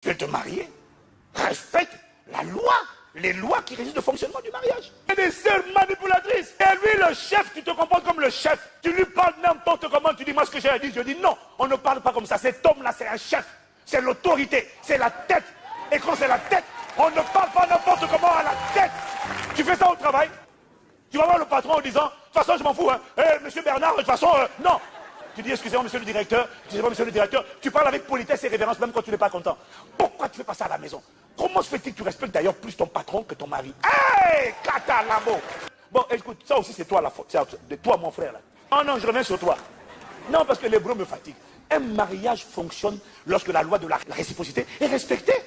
Tu veux te marier? Respecte la loi, les lois qui régissent le fonctionnement du mariage. Il y a des sœurs manipulatrices. Et lui, le chef, tu te comportes comme le chef. Tu lui parles n'importe comment, tu dis moi ce que j'ai à dire. Je dis non, on ne parle pas comme ça. Cet homme-là, c'est un chef. C'est l'autorité, c'est la tête. Et quand c'est la tête, on ne parle pas n'importe comment à la tête. Tu fais ça au travail, tu vas voir le patron en disant, de toute façon, je m'en fous, hein. Monsieur Bernard, de toute façon, non. Tu dis, excusez-moi, monsieur le directeur, excusez-moi, monsieur le directeur. Tu parles avec politesse et révérence, même quand tu n'es pas content. Pourquoi tu fais pas ça à la maison? Comment se fait-il que tu respectes d'ailleurs plus ton patron que ton mari? Hey, Katalabo! Bon, écoute, ça aussi, c'est toi la faute. C'est de toi, mon frère, là. Oh non, je reviens sur toi. Non, parce que l'hébreu me fatigue. Un mariage fonctionne lorsque la loi de la réciprocité est respectée.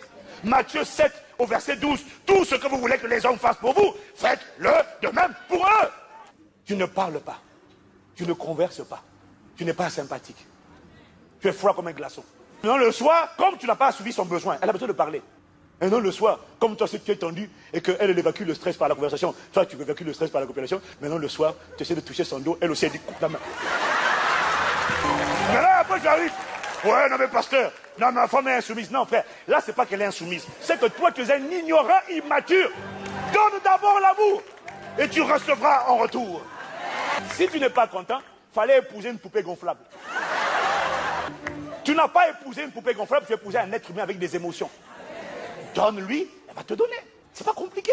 Matthieu 7, au verset 12. Tout ce que vous voulez que les hommes fassent pour vous, faites-le de même pour eux. Tu ne parles pas. Tu ne converses pas. Tu n'es pas sympathique. Tu es froid comme un glaçon. Non, le soir, comme tu n'as pas assouvi son besoin, elle a besoin de parler. Et non, le soir, comme toi, tu es tendu et qu'elle évacue le stress par la conversation. Toi, tu évacues le stress par la coopération. Maintenant, le soir, tu essaies de toucher son dos. Elle aussi, elle dit, coupe ta main. Mais là, après, j'arrive. Ouais, non, mais pasteur. Non, ma femme est insoumise. Non, frère. Là, c'est pas qu'elle est insoumise. C'est que toi, tu es un ignorant immature. Donne d'abord l'amour. Et tu recevras en retour. Si tu n'es pas content, fallait épouser une poupée gonflable. Tu n'as pas épousé une poupée gonflable, tu as épousé un être humain avec des émotions. Donne-lui, elle va te donner. C'est pas compliqué.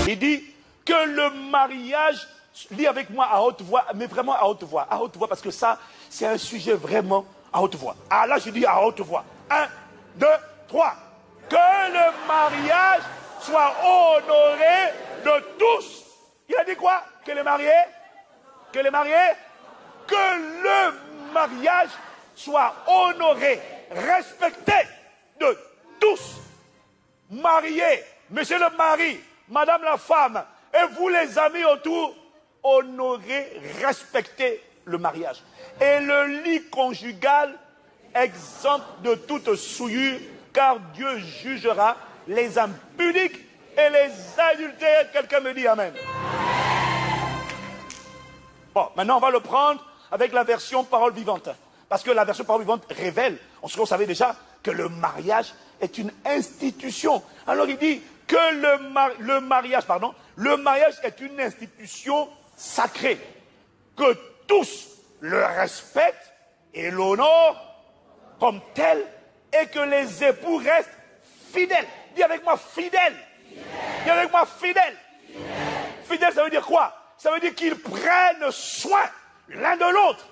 Il dit que le mariage, lis avec moi à haute voix, mais vraiment à haute voix parce que ça, c'est un sujet vraiment à haute voix. Ah là, je dis à haute voix. 1, 2, 3. Que le mariage soit honoré de tous. Il a dit quoi? Que les mariés? Que les mariés? Que le mariage soit honoré, respecté de tous. Mariés, monsieur le mari, madame la femme, et vous les amis autour, honorez, respectez le mariage. Et le lit conjugal exempt de toute souillure, car Dieu jugera les impudiques et les adultères. Quelqu'un me dit amen. Bon, maintenant on va le prendre avec la version parole vivante. Parce que la version parole vivante révèle, on savait déjà, que le mariage est une institution. Alors il dit que le mariage est une institution sacrée. Que tous le respectent et l'honorent comme tel, et que les époux restent fidèles. Dis avec moi fidèles. Dis avec moi fidèles. Fidèles, ça veut dire quoi? Ça veut dire qu'ils prennent soin l'un de l'autre.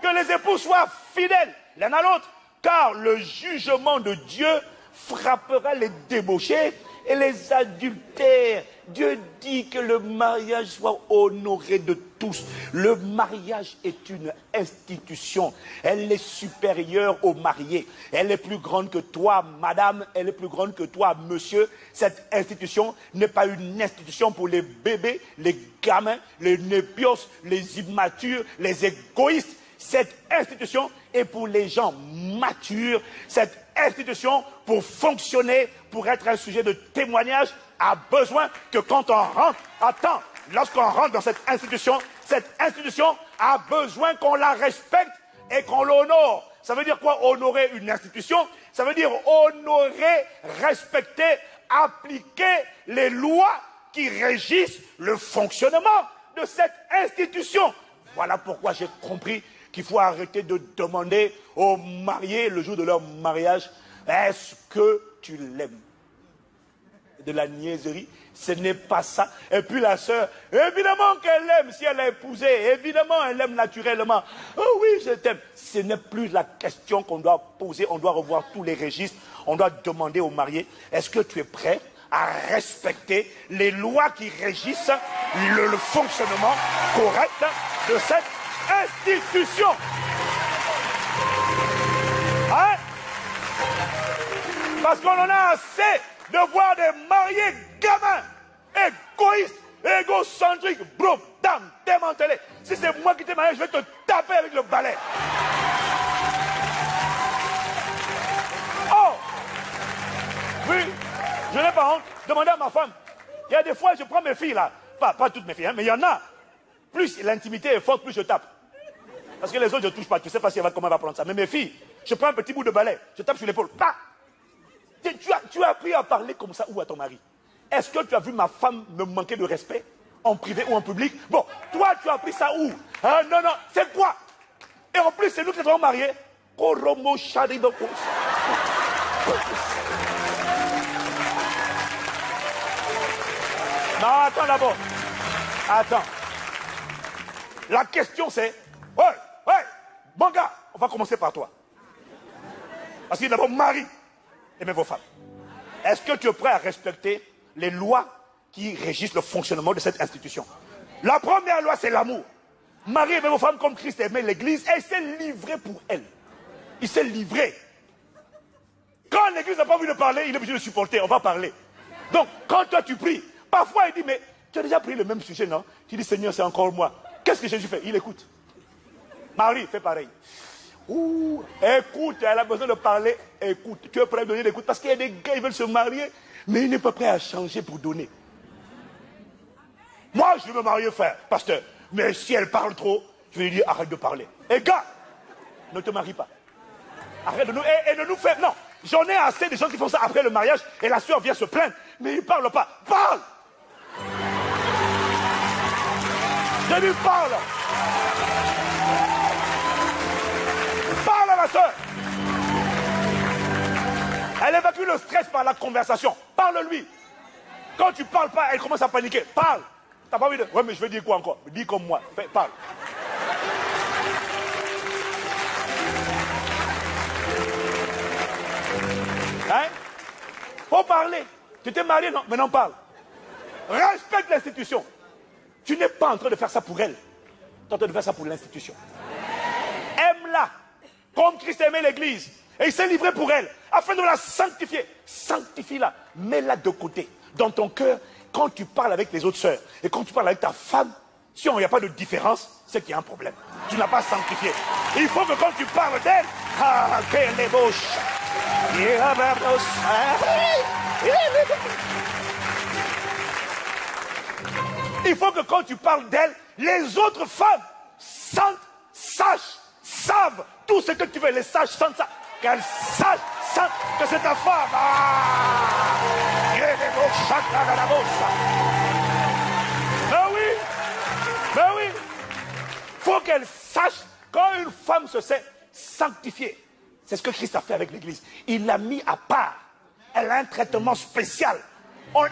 Que les époux soient fidèles l'un à l'autre. Car le jugement de Dieu frappera les débauchés et les adultères. Dieu dit que le mariage soit honoré de tous. Le mariage est une institution. Elle est supérieure aux mariés. Elle est plus grande que toi, madame. Elle est plus grande que toi, monsieur. Cette institution n'est pas une institution pour les bébés, les gamins, les népios, les immatures, les égoïstes. Cette institution est pour les gens matures. Cette institution, pour fonctionner, pour être un sujet de témoignage, a besoin que quand on rentre, lorsqu'on rentre dans cette institution a besoin qu'on la respecte et qu'on l'honore. Ça veut dire quoi, honorer une institution? Ça veut dire honorer, respecter, appliquer les lois qui régissent le fonctionnement de cette institution. Voilà pourquoi j'ai compris qu'il faut arrêter de demander aux mariés le jour de leur mariage, est-ce que tu l'aimes? De la niaiserie, ce n'est pas ça. Et puis la sœur, évidemment qu'elle aime si elle a épousé, évidemment elle aime naturellement. Oh oui, je t'aime. Ce n'est plus la question qu'on doit poser, on doit revoir tous les registres, on doit demander aux mariés, est-ce que tu es prêt à respecter les lois qui régissent le fonctionnement correct de cette institution? Hein? Parce qu'on en a assez de voir des mariés gamins, égoïstes, égocentriques, broke down, démantelés. Si c'est moi qui t'ai marié, je vais te taper avec le balai. Oh! Oui, je n'ai pas honte. Demandez à ma femme. Il y a des fois, je prends mes filles là. pas toutes mes filles, hein, mais il y en a. Plus l'intimité est forte, plus je tape. Parce que les autres, je ne touche pas. Tu ne sais pas comment elle va prendre ça. Mais mes filles, je prends un petit bout de balai, je tape sur l'épaule. Bah! Tu as appris à parler comme ça ou à ton mari? Est-ce que tu as vu ma femme me manquer de respect en privé ou en public? Bon, toi, tu as appris ça où? Ah, non, non, c'est quoi? Et en plus, c'est nous qui sommes mariés. Non, attends d'abord. Attends. La question c'est, ouais, mon gars, on va commencer par toi. Parce qu'il y a d'abord mari, aimez vos femmes. Est-ce que tu es prêt à respecter les lois qui régissent le fonctionnement de cette institution? La première loi, c'est l'amour. Marie aimait vos femmes comme Christ aimait l'église et il s'est livré pour elle. Il s'est livré. Quand l'église n'a pas envie de parler, il est obligé de supporter, on va parler. Donc, quand toi tu pries, parfois il dit, mais tu as déjà pris le même sujet, non? Tu dis, Seigneur, c'est encore moi. Qu'est-ce que Jésus fait? Il écoute. Marie fait pareil. Ouh, écoute, elle a besoin de parler, écoute. Tu es prêt à donner l'écoute parce qu'il y a des gars qui veulent se marier, mais il n'est pas prêt à changer pour donner. Moi, je veux me marier, frère, pasteur. Mais si elle parle trop, je vais lui dire, arrête de parler. Et gars, ne te marie pas. Arrête de nous, et de nous faire, non. J'en ai assez de gens qui font ça après le mariage, et la soeur vient se plaindre, mais il ne parle pas. Parle! Je lui parle! Parle à la soeur! Elle évacue le stress par la conversation. Parle-lui. Quand tu parles pas, elle commence à paniquer. Parle! T'as pas envie de... Ouais, mais je vais dire quoi encore? Dis comme moi. Parle. Hein? Faut parler. Tu t'es marié, non? Maintenant parle. Respecte l'institution. Tu n'es pas en train de faire ça pour elle. Tu es en train de faire ça pour l'institution. Aime-la. Comme Christ aimait l'église. Et il s'est livré pour elle. Afin de la sanctifier. Sanctifie-la. Mets-la de côté. Dans ton cœur, quand tu parles avec les autres sœurs, et quand tu parles avec ta femme, si il n'y a pas de différence, c'est qu'il y a un problème. Tu n'as pas sanctifié. Il faut que quand tu parles d'elle, ah, quelle ébauche. Il faut que quand tu parles d'elle, les autres femmes sentent, sachent, savent tout ce que tu veux. Les sages sentent ça. Qu'elles sachent, sentent que c'est ta femme. Ben oui. Faut qu'elle sache quand une femme se sait sanctifiée. C'est ce que Christ a fait avec l'église. Il l'a mis à part. Elle a un traitement spécial.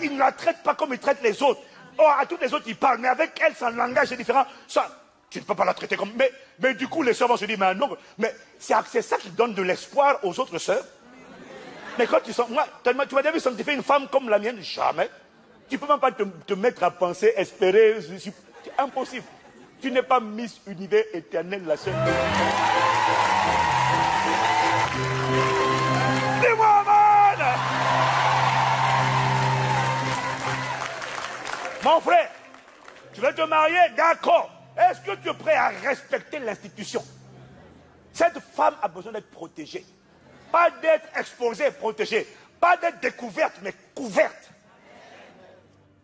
Il ne la traite pas comme il traite les autres. Or, à toutes les autres, il parle, mais avec elle, son langage est différent. Ça, tu ne peux pas la traiter comme... Mais du coup, les sœurs vont se dire, mais non, mais c'est ça qui donne de l'espoir aux autres sœurs. Mais quand tu sens... Moi, tu m'as déjà vu sanctifier une femme comme la mienne? Jamais. Tu ne peux même pas te mettre à penser, espérer. C'est impossible. Tu n'es pas Miss Univers éternel, la sœur. Dis-moi, man! Mon frère, tu veux te marier? D'accord. Est-ce que tu es prêt à respecter l'institution? Cette femme a besoin d'être protégée. Pas d'être exposée, protégée. Pas d'être découverte, mais couverte.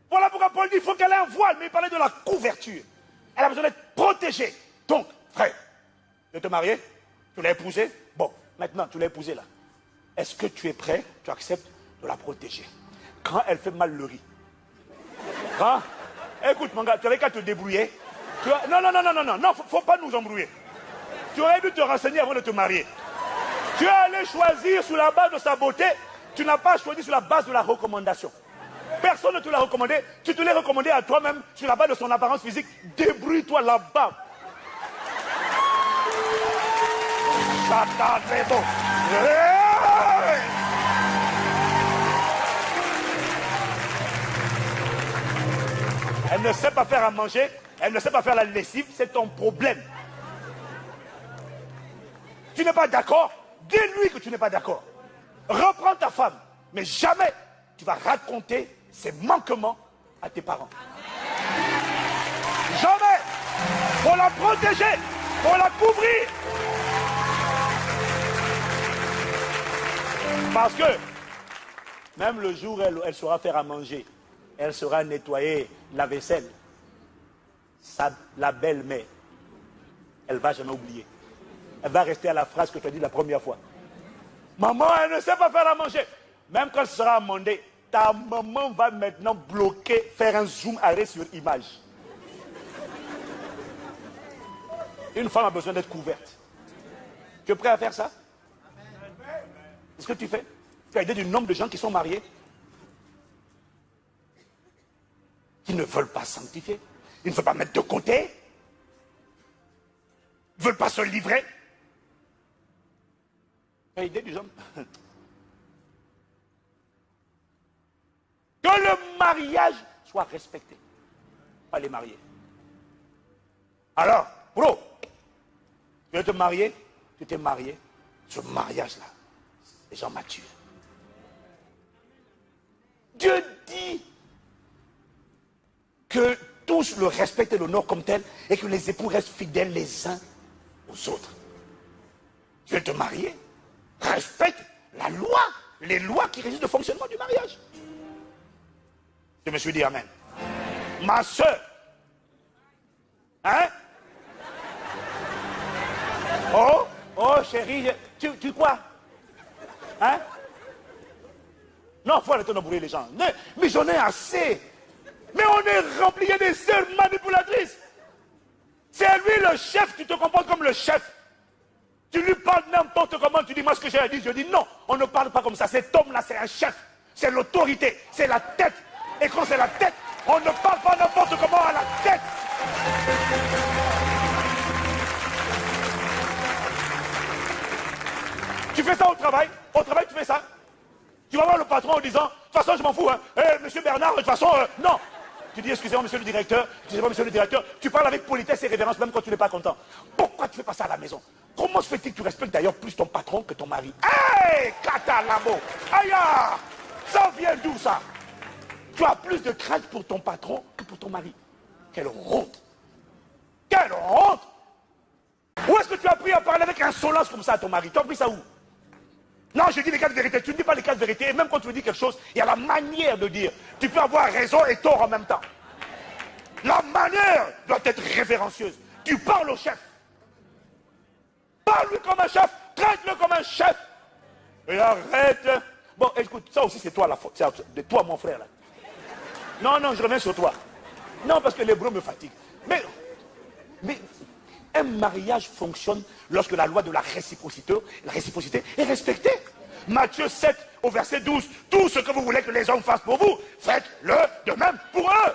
Voilà pourquoi Paul dit qu'il faut qu'elle ait un voile, mais il parlait de la couverture. Elle a besoin d'être protégée. Donc, frère, tu veux te marier? Tu l'as épousée? Bon, maintenant, tu l'as épousée là. Est-ce que tu es prêt? Tu acceptes de la protéger. Quand elle fait mal le riz. Hein? Écoute, mon gars, tu avais qu'à te débrouiller. Non, faut pas nous embrouiller. Tu aurais dû te renseigner avant de te marier. Tu es allé choisir sur la base de sa beauté, tu n'as pas choisi sur la base de la recommandation. Personne ne te l'a recommandé, tu te l'es recommandé à toi-même sur la base de son apparence physique. Débrouille-toi là-bas. Satan, c'est bon. Elle ne sait pas faire à manger, elle ne sait pas faire la lessive, c'est ton problème. Tu n'es pas d'accord? Dis-lui que tu n'es pas d'accord. Reprends ta femme, mais jamais tu vas raconter ses manquements à tes parents. Jamais. Faut la protéger, faut la couvrir. Parce que même le jour où elle saura faire à manger, elle saura nettoyer la vaisselle. La belle-mère, elle ne va jamais oublier. Elle va rester à la phrase que tu as dit la première fois. Maman, elle ne sait pas faire à manger. Même quand ce sera amendé, ta maman va maintenant bloquer, faire un zoom arrêt sur image. Une femme a besoin d'être couverte. Tu es prêt à faire ça? Est-ce que tu fais? Tu as idée du nombre de gens qui sont mariés, qui ne veulent pas sanctifier, ils ne veulent pas mettre de côté, ils ne veulent pas se livrer. Tu as idée du genre? Que le mariage soit respecté, pas les mariés. Alors, bro, tu veux te marier? Tu t'es marié. Ce mariage-là, les gens matures. Dieu dit que tous le respectent et l'honorent comme tel et que les époux restent fidèles les uns aux autres. Tu veux te marier? Respecte la loi, les lois qui régissent le fonctionnement du mariage. Je me suis dit amen. Ma soeur, hein? Oh chérie, tu quoi? Hein? Non, il faut arrêter de brûler les gens. Mais j'en ai assez. Mais on est rempli des sœurs manipulatrices. C'est lui le chef, tu te comportes comme le chef. Tu lui parles n'importe comment, tu dis moi ce que j'ai à dire. Je dis non, on ne parle pas comme ça. Cet homme-là, c'est un chef. C'est l'autorité, c'est la tête. Et quand c'est la tête, on ne parle pas n'importe comment à la tête. Tu fais ça au travail tu fais ça. Tu vas voir le patron en disant, de toute façon je m'en fous, hein. Monsieur Bernard, de toute façon, non. Tu dis, excusez-moi monsieur le directeur, tu parles avec politesse et révérence même quand tu n'es pas content. Pourquoi tu fais pas ça à la maison? Comment se fait-il que tu respectes d'ailleurs plus ton patron que ton mari? Hé, Katalamo, aïe, ça vient d'où ça? Tu as plus de crainte pour ton patron que pour ton mari. Quelle honte! Quelle honte! Où est-ce que tu as appris à parler avec insolence comme ça à ton mari? Tu as appris ça où? Non, je dis les cas de vérité. Tu ne dis pas les cas de vérité. Et même quand tu dis quelque chose, il y a la manière de dire. Tu peux avoir raison et tort en même temps. La manière doit être révérencieuse. Tu parles au chef. Parle-lui comme un chef. Traite-le comme un chef. Et arrête. Bon, écoute, ça aussi c'est toi la faute. C'est de toi mon frère là. Non, je reviens sur toi. Non, parce que l'hébreu me fatigue. Mais un mariage fonctionne lorsque la loi de la réciprocité est respectée. Matthieu 7 au verset 12. Tout ce que vous voulez que les hommes fassent pour vous, faites-le de même pour eux.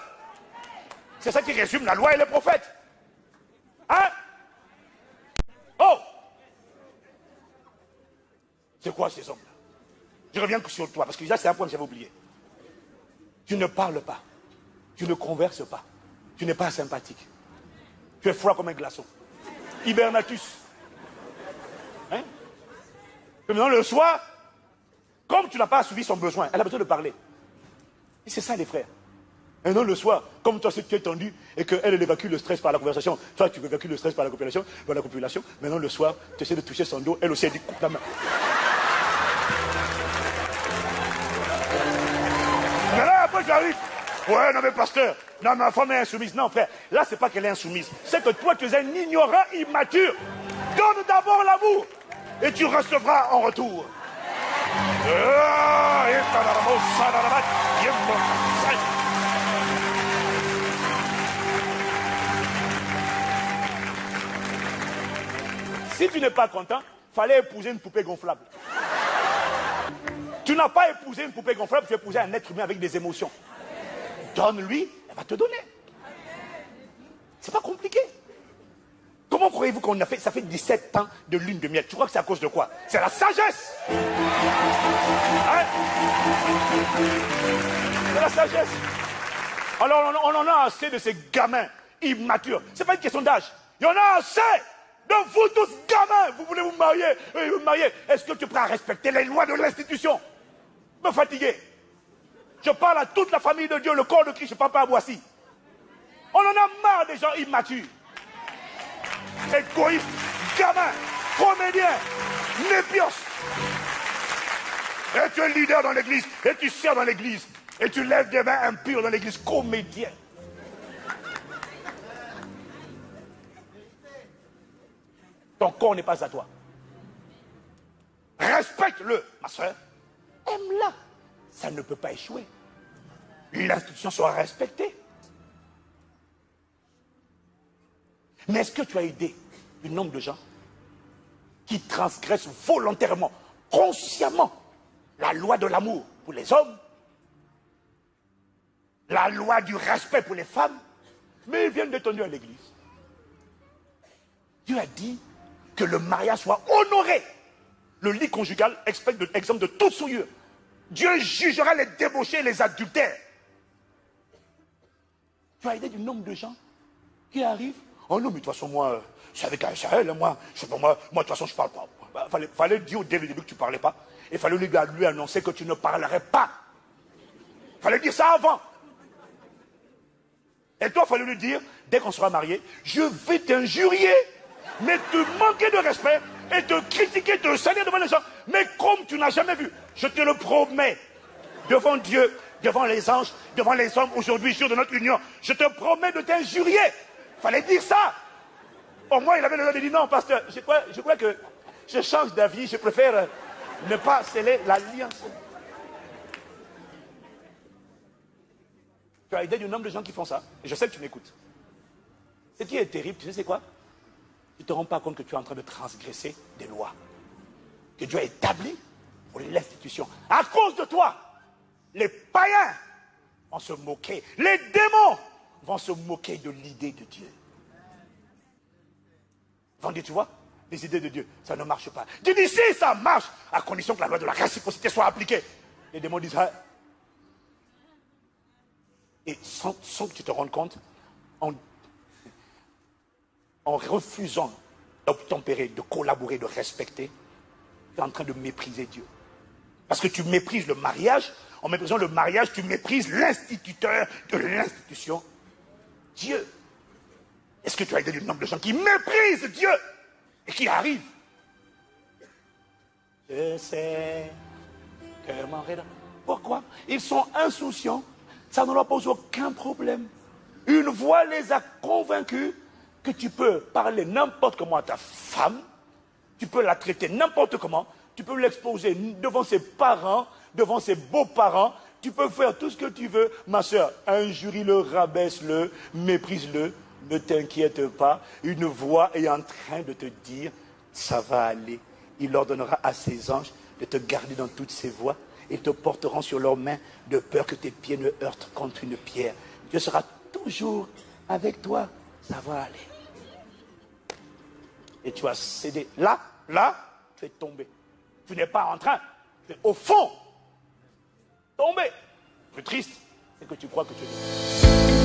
C'est ça qui résume la loi et les prophètes. Hein? Oh! C'est quoi ces hommes-là? Je reviens sur toi, parce que déjà c'est un point que j'avais oublié. Tu ne parles pas. Tu ne converses pas. Tu n'es pas sympathique. Tu es froid comme un glaçon. Hibernatus. Hein? Et maintenant le soir, comme tu n'as pas assouvi son besoin, elle a besoin de parler. Et c'est ça les frères. Et non le soir, comme toi tu es tendu et qu'elle évacue le stress par la conversation, toi tu évacues le stress par la copulation, maintenant le soir, tu essaies de toucher son dos, elle aussi elle dit coupe ta main. Mais là après j'arrive. Ouais, non mais pasteur, non ma femme est insoumise. Non frère, là c'est pas qu'elle est insoumise, c'est que toi tu es un ignorant immature. Donne d'abord l'amour et tu recevras en retour. Si tu n'es pas content, fallait épouser une poupée gonflable. Tu n'as pas épousé une poupée gonflable, tu as épousé un être humain avec des émotions. Donne-lui, elle va te donner. C'est pas compliqué. Comment croyez-vous qu'on a fait? Ça fait 17 ans de lune de miel. Tu crois que c'est à cause de quoi? C'est la sagesse. Hein? C'est la sagesse. Alors on en a assez de ces gamins immatures. C'est pas une question d'âge. Il y en a assez de vous tous gamins. Vous voulez vous marier. Est-ce que tu es prêt à respecter les lois de l'institution? Me fatiguer. Je parle à toute la famille de Dieu, le corps de Christ, je ne parle pas à Boissy. On en a marre des gens immatures. Égoïstes, gamins, comédiens, népios. Et tu es leader dans l'église, et tu sers dans l'église. Et tu lèves des mains impures dans l'église, comédien. Ton corps n'est pas à toi. Respecte-le, ma soeur. Aime-la. Ça ne peut pas échouer. L'institution sera respectée. Mais est-ce que tu as idée du nombre de gens qui transgressent volontairement, consciemment, la loi de l'amour pour les hommes, la loi du respect pour les femmes, mais ils viennent détenir à l'église? Dieu a dit que le mariage soit honoré. Le lit conjugal, exemple de toute souillure. Dieu jugera les débauchés et les adultères. Tu as idée du nombre de gens qui arrivent? Oh non, mais de toute façon, moi, c'est avec Aïchaël, moi, de toute façon, je ne parle pas. Fallait dire au début que tu ne parlais pas. Il fallait lui annoncer que tu ne parlerais pas. Il fallait dire ça avant. Et toi, il fallait lui dire, dès qu'on sera mariés, je vais t'injurier, mais te manquer de respect, et te critiquer, te salir devant les gens. Mais comme tu n'as jamais vu, je te le promets, devant Dieu, devant les anges, devant les hommes, aujourd'hui, jour de notre union, je te promets de t'injurier. Il fallait dire ça. Au moins, il avait le droit de dire non, pasteur, je crois que je change d'avis, je préfère ne pas sceller l'alliance. Tu as idée du nombre de gens qui font ça? Et je sais que tu m'écoutes. Ce qui est terrible, tu sais c'est quoi? Tu ne te rends pas compte que tu es en train de transgresser des lois que Dieu a établies pour l'institution. À cause de toi, les païens vont se moquer. Les démons vont se moquer de l'idée de Dieu. Ils vont dire, tu vois, les idées de Dieu, ça ne marche pas. Dieu dit, si ça marche, à condition que la loi de la réciprocité soit appliquée. Les démons disent, ah. Et sans que tu te rendes compte, en refusant d'obtempérer, de collaborer, de respecter, tu es en train de mépriser Dieu. Parce que tu méprises le mariage. En méprisant le mariage, tu méprises l'instituteur de l'institution, Dieu. Est-ce que tu as idée du nombre de gens qui méprisent Dieu et qui arrivent? Je sais que mon Rédempteur. Pourquoi? Ils sont insouciants. Ça ne leur pose aucun problème. Une voix les a convaincus que tu peux parler n'importe comment à ta femme, tu peux la traiter n'importe comment, tu peux l'exposer devant ses parents, devant ses beaux-parents, tu peux faire tout ce que tu veux. Ma soeur, injurie-le, rabaisse-le, méprise-le, ne t'inquiète pas. Une voix est en train de te dire, ça va aller. Il ordonnera à ses anges de te garder dans toutes ses voies. Ils te porteront sur leurs mains de peur que tes pieds ne heurtent contre une pierre. Dieu sera toujours avec toi. Ça va aller. Et tu as cédé. Là, tu es tombé. Tu n'es pas en train. Tu es au fond. Tombé. Le plus triste, c'est que tu crois que tu es.